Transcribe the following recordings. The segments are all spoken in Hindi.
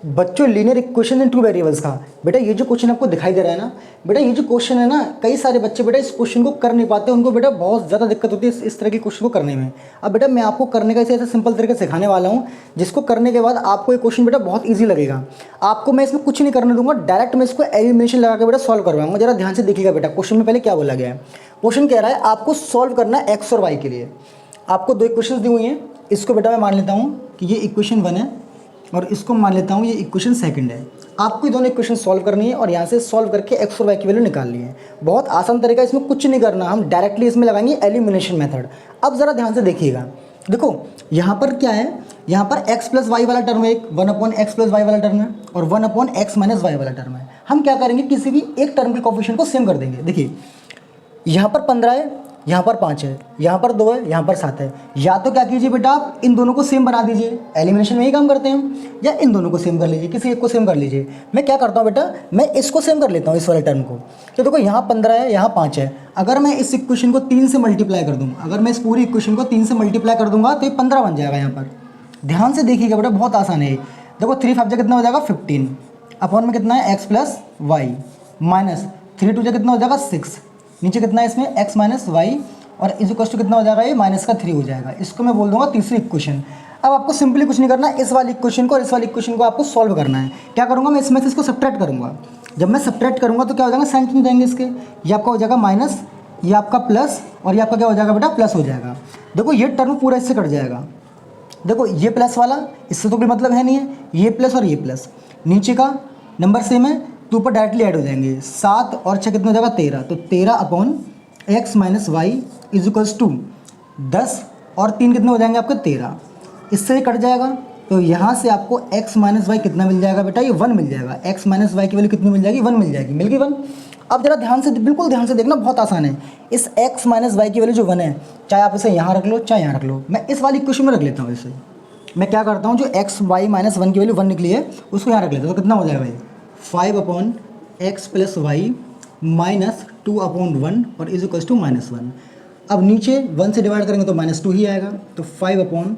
बच्चों linear equation in two variables का बेटा ये जो क्वेश्चन आपको दिखाई दे रहा है ना बेटा, ये जो क्वेश्चन है ना, कई सारे बच्चे बेटा इस क्वेश्चन को कर नहीं पाते, उनको बेटा बहुत ज़्यादा दिक्कत होती है इस तरह के क्वेश्चन को करने में। अब बेटा मैं आपको करने का ऐसे सिंपल तरीके से सिखाने वाला हूँ, जिसको करने के बाद आपको ये क्वेश्चन बेटा बहुत ईजी लगेगा। आपको मैं इसमें कुछ नहीं करने दूंगा, डायरेक्ट मैं इसको एलिमिनेशन लगा के बेटा सॉल्व करवाऊंगा। जरा ध्यान से देखिएगा बेटा, क्वेश्चन में पहले क्या बोला गया है। क्वेश्चन कह रहा है आपको सॉल्व करना है एक्स और वाई के लिए। आपको दो इक्वेशंस दी हुई हैं, इसको बेटा मैं मान लेता हूँ कि ये इक्वेशन 1 है और इसको मान लेता हूँ ये इक्वेशन 2 है। आपको ये दोनों इक्वेशन सॉल्व करनी है और यहाँ से सॉल्व करके एक्स और वाई की वैल्यू निकालनी है। बहुत आसान तरीका, इसमें कुछ नहीं करना, हम डायरेक्टली इसमें लगाएंगे एलिमिनेशन मेथड। अब ज़रा ध्यान से देखिएगा, देखो यहाँ पर क्या है, यहाँ पर x प्लस वाई वाला टर्म है, एक 1/x प्लस वाई वाला टर्म है और 1/x माइनस वाई वाला टर्म है। हम क्या करेंगे, किसी भी एक टर्म के कोफिशिएंट को सेम कर देंगे। देखिए यहाँ पर 15 है, यहाँ पर 5 है, यहाँ पर 2 है, यहाँ पर 7 है। या तो क्या कीजिए बेटा, आप इन दोनों को सेम बना दीजिए, एलिमिनेशन में ही काम करते हैं हम, या इन दोनों को सेम कर लीजिए, किसी एक को सेम कर लीजिए। मैं क्या करता हूँ बेटा, मैं इसको सेम कर लेता हूँ, इस वाले टर्म को। तो देखो यहाँ 15 है, यहाँ 5 है। अगर मैं इस इक्वेशन को 3 से मल्टीप्लाई कर दूँ, अगर मैं इस पूरी इक्वेशन को 3 से मल्टीप्लाई कर दूंगा तो ये 15 बन जाएगा। यहाँ पर ध्यान से देखिएगा बेटा, बहुत आसान है। देखो 3 5 कितना हो जाएगा 15, अपॉन में कितना है x प्लस वाई, माइनस 3 2 कितना हो जाएगा 6, नीचे कितना है इसमें x माइनस वाई, और इज इक्वल टू कितना हो जाएगा, ये माइनस का 3 हो जाएगा। इसको मैं बोल दूंगा तीसरी इक्वेशन। अब आपको सिंपली कुछ नहीं करना, इस वाली इक्वेशन को और इस वाली इक्वेशन को आपको सॉल्व करना है। क्या करूँगा मैं, इसमें से इसको सब्ट्रैक्ट करूँगा। जब मैं सब्ट्रैक्ट करूँगा तो क्या हो जाएगा, साइन चेंज जाएंगे इसके, ये आपका हो जाएगा माइनस, ये आपका प्लस, और ये आपका क्या हो जाएगा बेटा, प्लस हो जाएगा। देखो ये टर्म पूरा इससे कट जाएगा। देखो ये प्लस वाला, इससे तो कोई मतलब है नहीं है, ये प्लस और ये प्लस, नीचे का नंबर सेम है तो ऊपर डायरेक्टली ऐड हो जाएंगे। 7 और 6 कितना हो जाएगा 13, तो 13 upon x minus y is equals to 10 और 3 कितने हो जाएंगे आपके 13। इससे कट जाएगा तो यहाँ से आपको x माइनस वाई कितना मिल जाएगा बेटा, ये 1 मिल जाएगा। x माइनस वाई की वैल्यू कितनी मिल जाएगी, 1 मिल जाएगी, मिल गई 1। अब जरा ध्यान से, बिल्कुल ध्यान से देखना, बहुत आसान है। इस x माइनस वाई की वैल्यू जो 1 है, चाहे आप इसे यहाँ रख लो चाहे यहाँ रख लो, मैं इस वाली इक्वेशन में रख लेता हूँ। इसे मैं क्या करता हूँ, जो x y माइनस 1 की वैल्यू 1 निकली है उसको यहाँ रख लेता हूँ। तो कितना हो जाएगा भाई, 5 upon x plus y minus 2 upon 1 और इज इक्वल्स टू -1। अब नीचे 1 से डिवाइड करेंगे तो -2 ही आएगा, तो 5 upon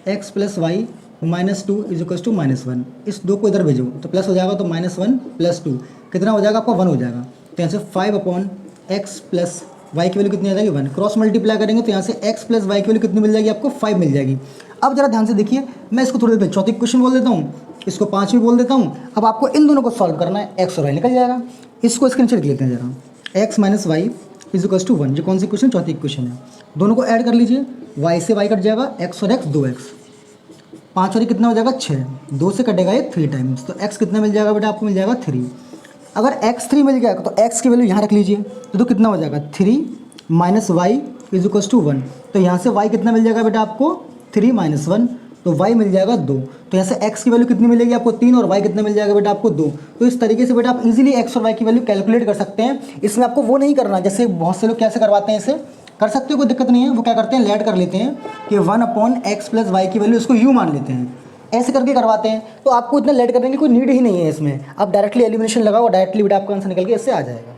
x plus y -2 is equals to -1। इस 2 को इधर भेजो तो प्लस हो जाएगा, तो -1 + 2 कितना हो जाएगा आपका 1 हो जाएगा। तो यहाँ से 5 अपॉन एक्स प्लस वाई की वैल्यू कितनी आ जाएगी 1, क्रॉस मल्टीप्लाई करेंगे तो यहाँ से x प्लस वाई की वैल्यू कितनी मिल जाएगी आपको, 5 मिल जाएगी। अब जरा ध्यान से देखिए, मैं इसको थोड़ी देर पहले चौथी क्वेश्चन बोल देता हूँ, इसको 5वीं बोल देता हूँ। अब आपको इन दोनों को सॉल्व करना है, x और y निकल जाएगा। इसको इसके नीचे लिख लेते हैं जरा, x minus y is equals to 1। जो कौन सी क्वेश्चन, चौथी क्वेश्चन है। दोनों को ऐड कर लीजिए, y से y कट जाएगा, x और x 2x, 5 और ये कितना हो जाएगा 6, 2 से कटेगा ये 3 टाइम्स, तो x कितना मिल जाएगा बेटा, आपको मिल जाएगा 3। अगर x 3 मिल गया तो x की वैल्यू यहाँ रख लीजिए, तो कितना हो जाएगा 3 minus y is equals to 1। तो यहाँ से y कितना मिल जाएगा बेटा आपको, 3 - 1, तो y मिल जाएगा 2। तो यहाँ से x की वैल्यू कितनी मिलेगी आपको 3 और y कितना मिल जाएगा बेटा आपको 2। तो इस तरीके से बेटा आप इजीली x और y की वैल्यू कैलकुलेट कर सकते हैं। इसमें आपको वो नहीं करना, जैसे बहुत से लोग कैसे करवाते हैं, इसे कर सकते हो, कोई दिक्कत नहीं है। वो क्या करते हैं, लेट कर लेते हैं कि 1 अपॉन एक्स प्लस वाई की वैल्यू इसको u मान लेते हैं, ऐसे करके करवाते हैं। तो आपको इतना लेट करने की कोई नीड ही नहीं है इसमें, आप डायरेक्टली एलिमिनेशन लगाओ, डायरेक्टली बेटा आपका आंसर निकल के इससे आ जाएगा।